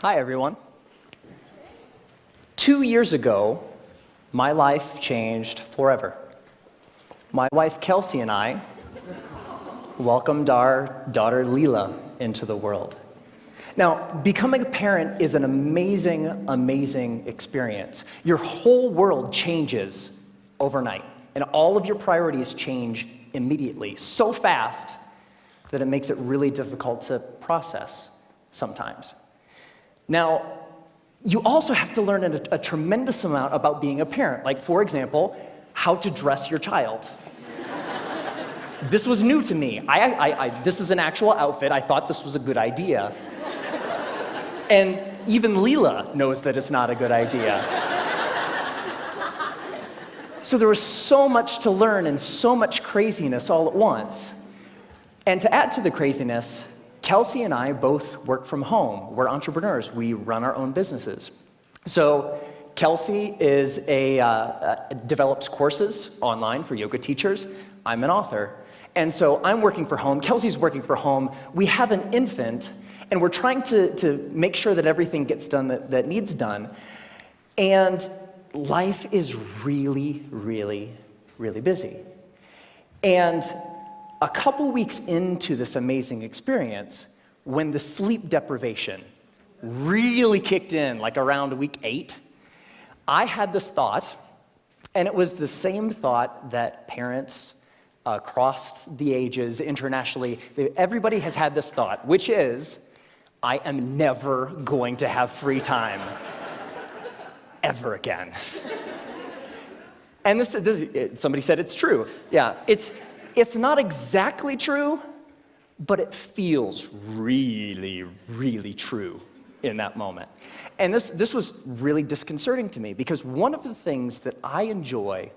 Hi, everyone. 2 years ago, my life changed forever. My wife, Kelsey, and I welcomed our daughter, Leela, into the world. Now, becoming a parent is an amazing, amazing experience. Your whole world changes overnight, and all of your priorities change immediately, so fast that it makes it really difficult to process sometimes. Now, you also have to learn a tremendous amount about being a parent, like, for example, how to dress your child. This was new to me. This is an actual outfit. I thought this was a good idea. And even Leela knows that it's not a good idea. So there was so much to learn and so much craziness all at once. And to add to the craziness, Kelsey and I both work from home. We're entrepreneurs. We run our own businesses. So Kelsey develops courses online for yoga teachers. I'm an author. And so I'm working from home. Kelsey's working from home. We have an infant, and we're trying to make sure that everything gets done that needs done. And life is really, really, really busy. And a couple weeks into this amazing experience, when the sleep deprivation really kicked in, like around week 8, I had this thought, and it was the same thought that parents across the ages, internationally, everybody has had this thought, which is, I am never going to have free time ever again. And somebody said it's true. Yeah, it's not exactly true, but it feels really, really true in that moment. And this was really disconcerting to me, because one of the things that I enjoy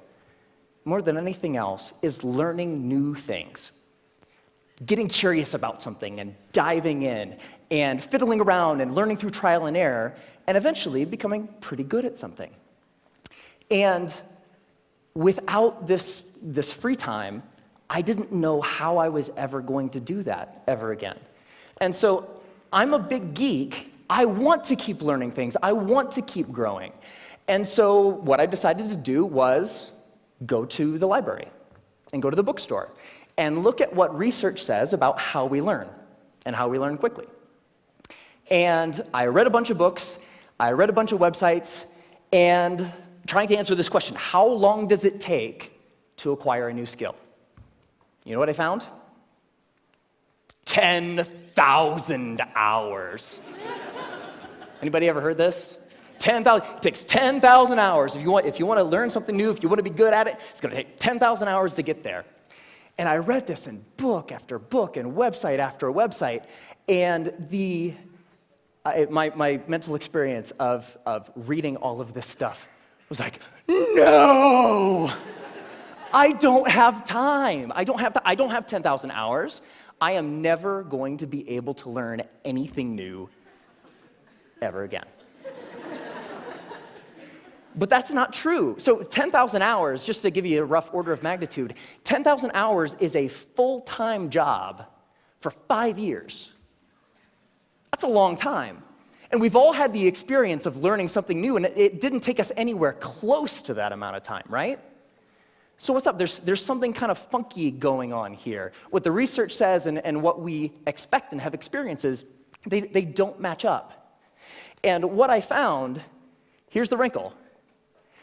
more than anything else is learning new things. Getting curious about something and diving in and fiddling around and learning through trial and error and eventually becoming pretty good at something. And without this free time, I didn't know how I was ever going to do that ever again. And so I'm a big geek. I want to keep learning things. I want to keep growing. And so what I decided to do was go to the library and go to the bookstore and look at what research says about how we learn and how we learn quickly. And I read a bunch of books, I read a bunch of websites, and trying to answer this question: how long does it take to acquire a new skill? You know what I found? 10,000 hours. Anybody ever heard this? 10,000. It takes 10,000 hours. If you want to learn something new, if you want to be good at it, it's going to take 10,000 hours to get there. And I read this in book after book and website after website, and my mental experience of reading all of this stuff was like, no! I don't have time. I don't have 10,000 hours. I am never going to be able to learn anything new ever again. But that's not true. So 10,000 hours, just to give you a rough order of magnitude, 10,000 hours is a full-time job for 5 years. That's a long time. And we've all had the experience of learning something new, and it didn't take us anywhere close to that amount of time, right? So what's up? There's something kind of funky going on here. What the research says and what we expect and have experiences, they don't match up. And what I found, here's the wrinkle.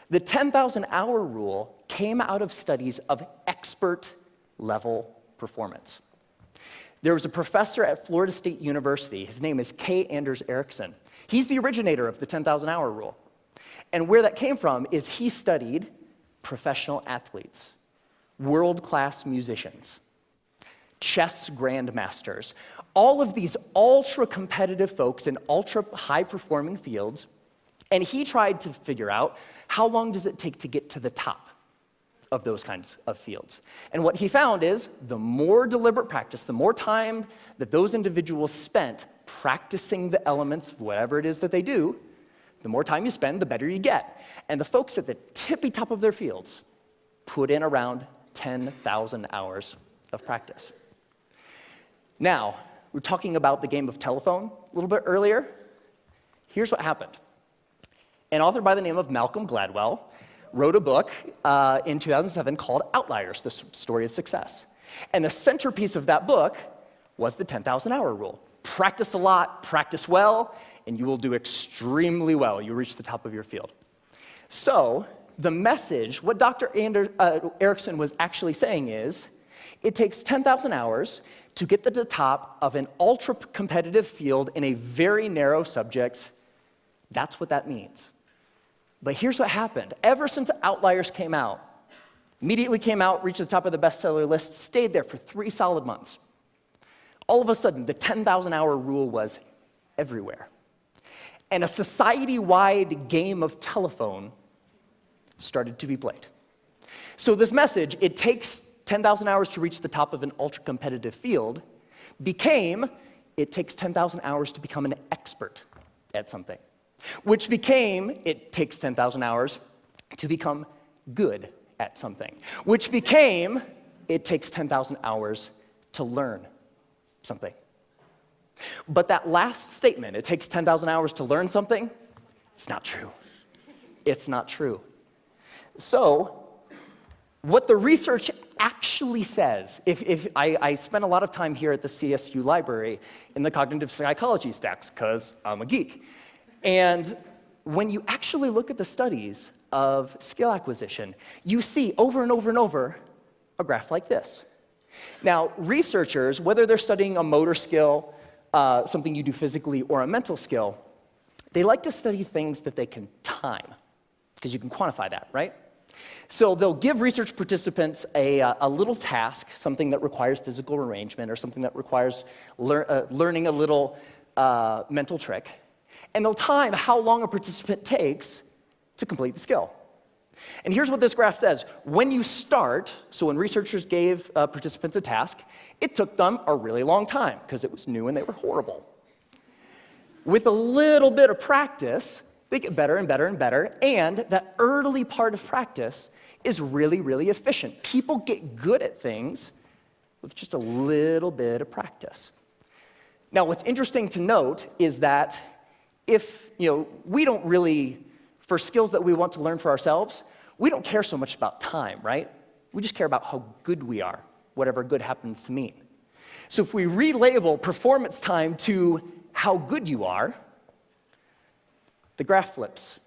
The 10,000 hour rule came out of studies of expert level performance. There was a professor at Florida State University. His name is K. Anders Ericsson. He's the originator of the 10,000 hour rule. And where that came from is he studied professional athletes, world-class musicians, chess grandmasters, all of these ultra-competitive folks in ultra-high-performing fields, and he tried to figure out how long does it take to get to the top of those kinds of fields. And what he found is the more deliberate practice, the more time that those individuals spent practicing the elements, whatever it is that they do, the more time you spend, the better you get. And the folks at the tippy top of their fields put in around 10,000 hours of practice. Now, we were talking about the game of telephone a little bit earlier. Here's what happened. An author by the name of Malcolm Gladwell wrote a book in 2007 called Outliers, the Story of Success. And the centerpiece of that book was the 10,000 hour rule. Practice a lot, practice well, and you will do extremely well. You reach the top of your field. So the message, what Dr. Erickson was actually saying is, it takes 10,000 hours to get to the top of an ultra-competitive field in a very narrow subject. That's what that means. But here's what happened. Ever since Outliers came out, immediately came out, reached the top of the bestseller list, stayed there for 3 solid months. All of a sudden, the 10,000 hour rule was everywhere. And a society-wide game of telephone started to be played. So this message, it takes 10,000 hours to reach the top of an ultra-competitive field, became, it takes 10,000 hours to become an expert at something. Which became, it takes 10,000 hours to become good at something. Which became, it takes 10,000 hours to learn something. But that last statement, it takes 10,000 hours to learn something, it's not true. It's not true. So, what the research actually says, if I spent a lot of time here at the CSU library in the cognitive psychology stacks, because I'm a geek. And when you actually look at the studies of skill acquisition, you see over and over and over a graph like this. Now, researchers, whether they're studying a motor skill, something you do physically, or a mental skill, they like to study things that they can time, because you can quantify that, right? So they'll give research participants a little task, something that requires physical arrangement or something that requires learning a little mental trick, and they'll time how long a participant takes to complete the skill. And here's what this graph says. When you start, so when researchers gave participants a task, it took them a really long time because it was new and they were horrible. With a little bit of practice, they get better and better and better, and that early part of practice is really, really efficient. People get good at things with just a little bit of practice. Now, what's interesting to note is that if, we don't really, for skills that we want to learn for ourselves, we don't care so much about time, right? We just care about how good we are, whatever good happens to mean. So if we relabel performance time to how good you are, the graph flips,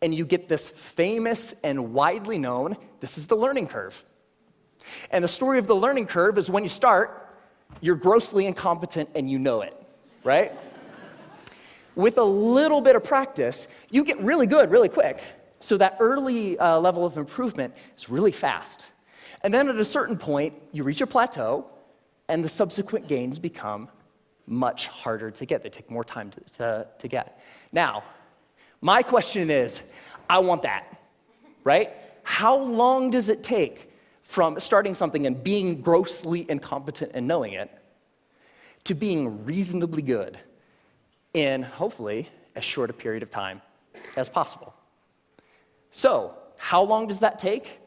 and you get this famous and widely known, this is the learning curve. And the story of the learning curve is when you start, you're grossly incompetent and you know it, right? With a little bit of practice, you get really good really quick. So that early level of improvement is really fast. And then at a certain point, you reach a plateau, and the subsequent gains become much harder to get. They take more time to get. Now, my question is, I want that, right? How long does it take from starting something and being grossly incompetent and knowing it to being reasonably good in, hopefully, as short a period of time as possible? So, how long does that take?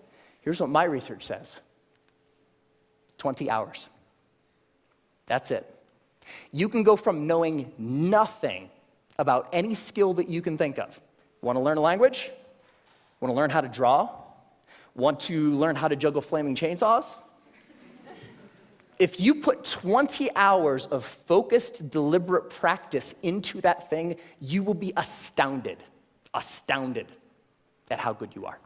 Here's what my research says. 20 hours. That's it. You can go from knowing nothing about any skill that you can think of. Want to learn a language? Want to learn how to draw? Want to learn how to juggle flaming chainsaws? If you put 20 hours of focused, deliberate practice into that thing, you will be astounded at how good you are.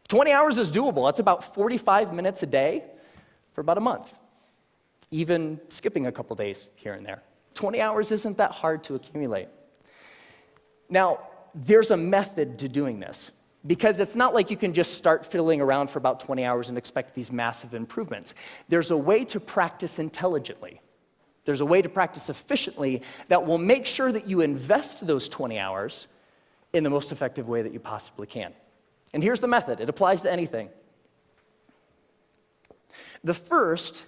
20 hours is doable. That's about 45 minutes a day for about a month, even skipping a couple days here and there. 20 hours isn't that hard to accumulate. Now, there's a method to doing this, because it's not like you can just start fiddling around for about 20 hours and expect these massive improvements. There's a way to practice intelligently. There's a way to practice efficiently that will make sure that you invest those 20 hours in the most effective way that you possibly can. And here's the method. It applies to anything. The first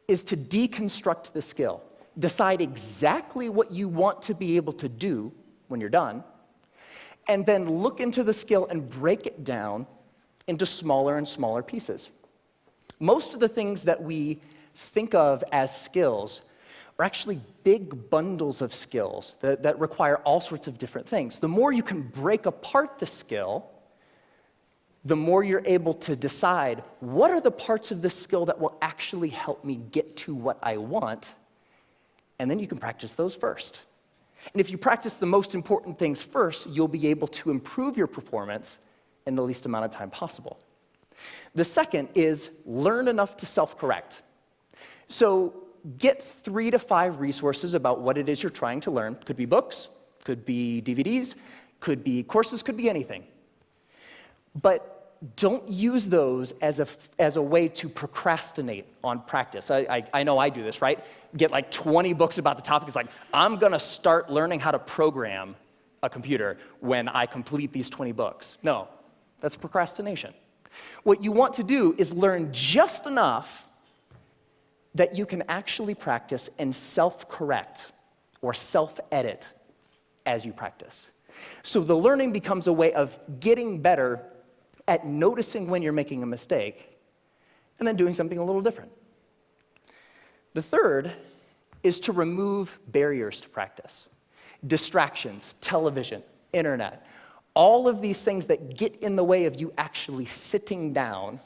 is to deconstruct the skill. Decide exactly what you want to be able to do when you're done, and then look into the skill and break it down into smaller and smaller pieces. Most of the things that we think of as skills are actually big bundles of skills that require all sorts of different things. The more you can break apart the skill, the more you're able to decide what are the parts of this skill that will actually help me get to what I want, and then you can practice those first. And if you practice the most important things first, you'll be able to improve your performance in the least amount of time possible. The second is learn enough to self-correct. So get 3 to 5 resources about what it is you're trying to learn. Could be books, could be DVDs, could be courses, could be anything. But don't use those as a way to procrastinate on practice. I know I do this, right? Get like 20 books about the topic. It's like, I'm gonna start learning how to program a computer when I complete these 20 books. No, that's procrastination. What you want to do is learn just enough that you can actually practice and self-correct or self-edit as you practice. So the learning becomes a way of getting better at noticing when you're making a mistake and then doing something a little different. The third is to remove barriers to practice. Distractions, television, internet, all of these things that get in the way of you actually sitting down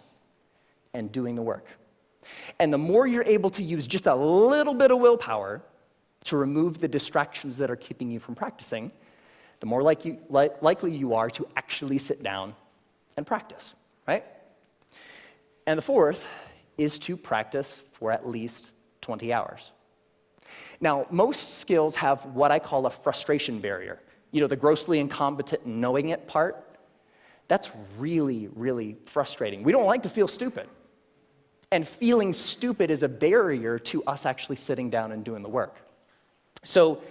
and doing the work. And the more you're able to use just a little bit of willpower to remove the distractions that are keeping you from practicing, the more likely you are to actually sit down and practice, right? And the fourth is to practice for at least 20 hours. Now, most skills have what I call a frustration barrier. You know, the grossly incompetent knowing it part. That's really, really frustrating. We don't like to feel stupid. And feeling stupid is a barrier to us actually sitting down and doing the work. So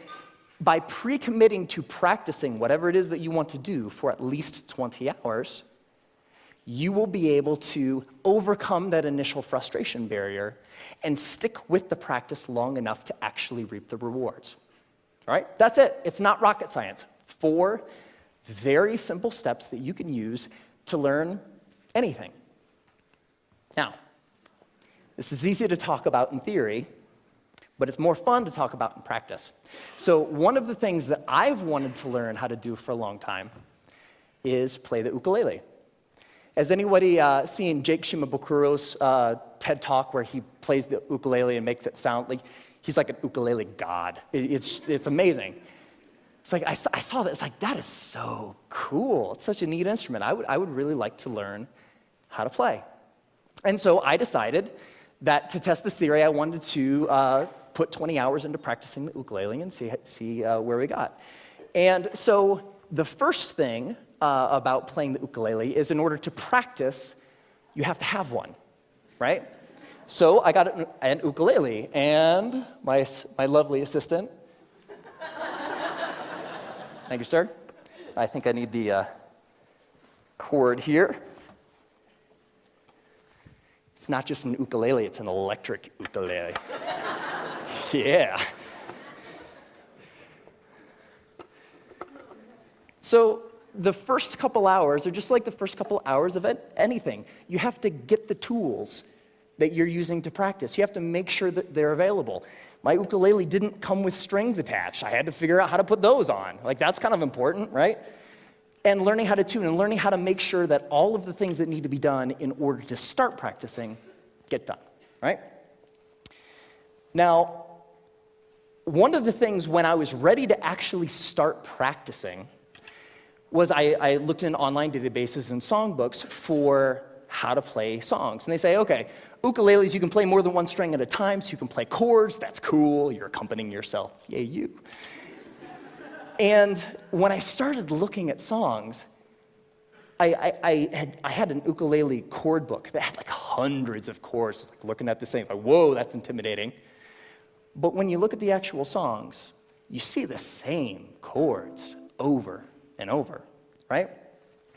by pre-committing to practicing whatever it is that you want to do for at least 20 hours, you will be able to overcome that initial frustration barrier and stick with the practice long enough to actually reap the rewards. All right? That's it. It's not rocket science. 4 very simple steps that you can use to learn anything. Now, this is easy to talk about in theory, but it's more fun to talk about in practice. So one of the things that I've wanted to learn how to do for a long is play the ukulele. Has anybody seen Jake Shimabukuro's TED Talk where he plays the ukulele and makes it sound like he's like an ukulele god? It's amazing. It's like, I saw that, it's like, that is so cool. It's such a neat instrument. I would really like to learn how to play. And so I decided that to test this theory, I wanted to put 20 hours into practicing the ukulele and see where we got. And so the first thing about playing the ukulele is in order to practice, you have to have one, right? So I got an ukulele, and my lovely assistant, thank you, sir. I think I need the cord here. It's not just an ukulele, it's an electric ukulele. Yeah. So the first couple hours are just like the first couple hours of anything. You have to get the tools that you're using to practice. You have to make sure that they're available. My ukulele didn't come with strings attached. I had to figure out how to put those on. Like, that's kind of important, right? And learning how to tune and learning how to make sure that all of the things that need to be done in order to start practicing get done, right? Now, one of the things when I was ready to actually start practicing was I looked in online databases and songbooks for how to play songs. And they say, okay, ukuleles, you can play more than one string at a time, so you can play chords. That's cool. You're accompanying yourself. Yay, you. And when I started looking at songs, I had an ukulele chord book that had like hundreds of chords. I was like looking at this thing, like, whoa, that's intimidating. But when you look at the actual songs, you see the same chords over and over, right?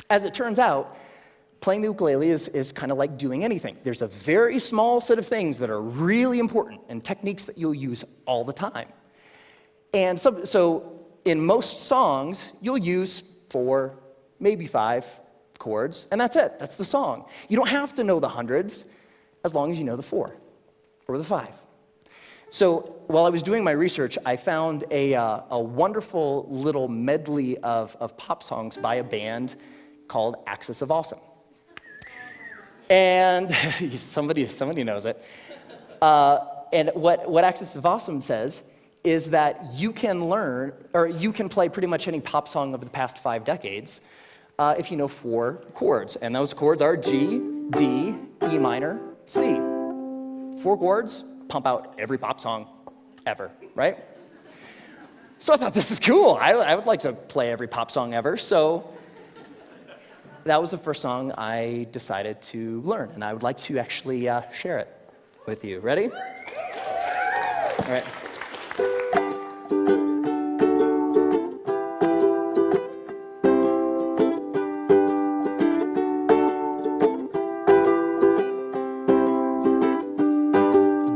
As it turns out, playing the ukulele is kind of like doing anything. There's a very small set of things that are really important and techniques that you'll use all the time. And so in most songs, you'll use 4, maybe 5 chords, and that's it. That's the song. You don't have to know the hundreds as long as you know the 4 or the 5. So while I was doing my research, I found a wonderful little medley of pop songs by a band called Axis of Awesome. And somebody knows it. And what Axis of Awesome says is that you can learn, or you can play pretty much any pop song over the past 5 decades if you know 4 chords. And those chords are G, D, E minor, C. 4 chords, pump out every pop song ever, right? So I thought, this is cool. I would like to play every pop song ever. So that was the first song I decided to learn, and I would like to actually share it with you. Ready? All right.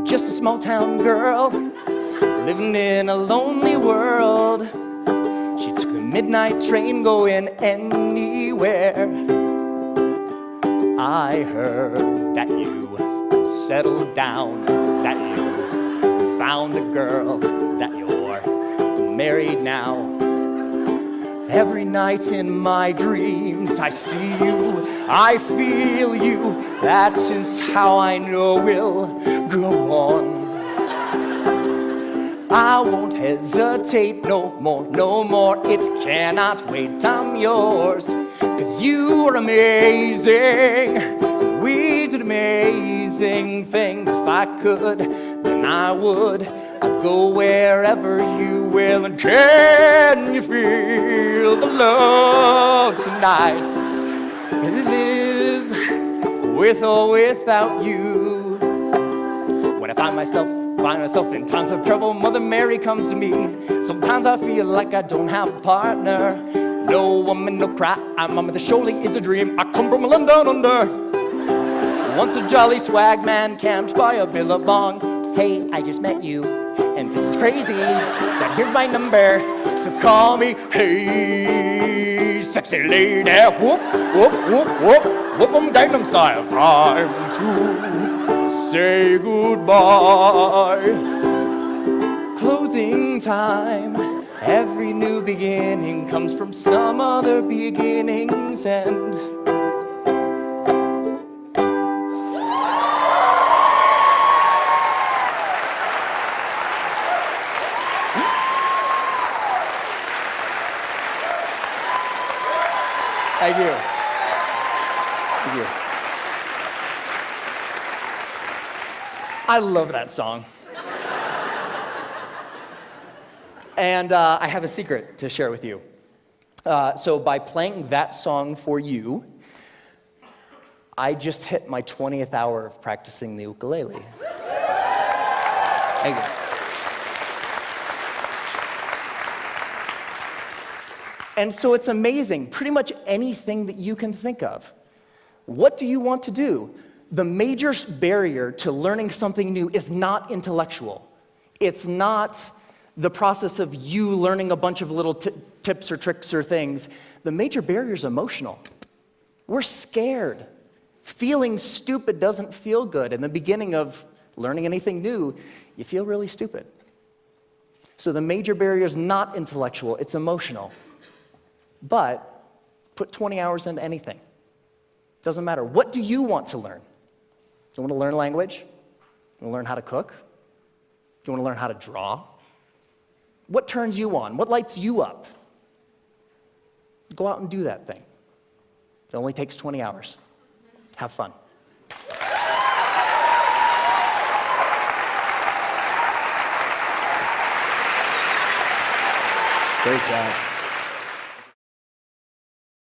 Just a small town girl living in a lonely world. She took the midnight train going anywhere. I heard that you settled down, that you found a girl, that you're married now. Every night in my dreams I see you, I feel you. That is how I know we'll go on. I won't hesitate no more. It cannot wait, I'm yours. 'Cause you are amazing. We did amazing things. If I could, then I would. I'd go wherever you will. And can you feel the love tonight? Can I live with or without you? When I find myself in times of trouble, Mother Mary comes to me. Sometimes I feel like I don't have a partner. No woman, no cry, mama, this surely is a dream. I come from a land down under. Once a jolly swag man camped by a billabong. Hey, I just met you, and this is crazy. Now here's my number, so call me. Hey, sexy lady, whoop, whoop, whoop, whoop, whoop 'em Gangnam Style. Time to say goodbye. Closing time. Every new beginning comes from some other beginning's end. Thank you. Thank you. I love that song. And I have a secret to share with you. So by playing that song for you, I just hit my 20th hour of practicing the ukulele. Thank you. And so it's amazing, pretty much anything that you can think of. What do you want to do? The major barrier to learning something new is not intellectual. It's not the process of you learning a bunch of little tips or tricks or things. The major barrier is emotional. We're scared. Feeling stupid doesn't feel good. In the beginning of learning anything new, you feel really stupid. So the major barrier is not intellectual, it's emotional. But put 20 hours into anything. Doesn't matter. What do you want to learn? Do you want to learn language? Do you want to learn how to cook? Do you want to learn how to draw? What turns you on? What lights you up? Go out and do that thing. It only takes 20 hours. Have fun. Great job.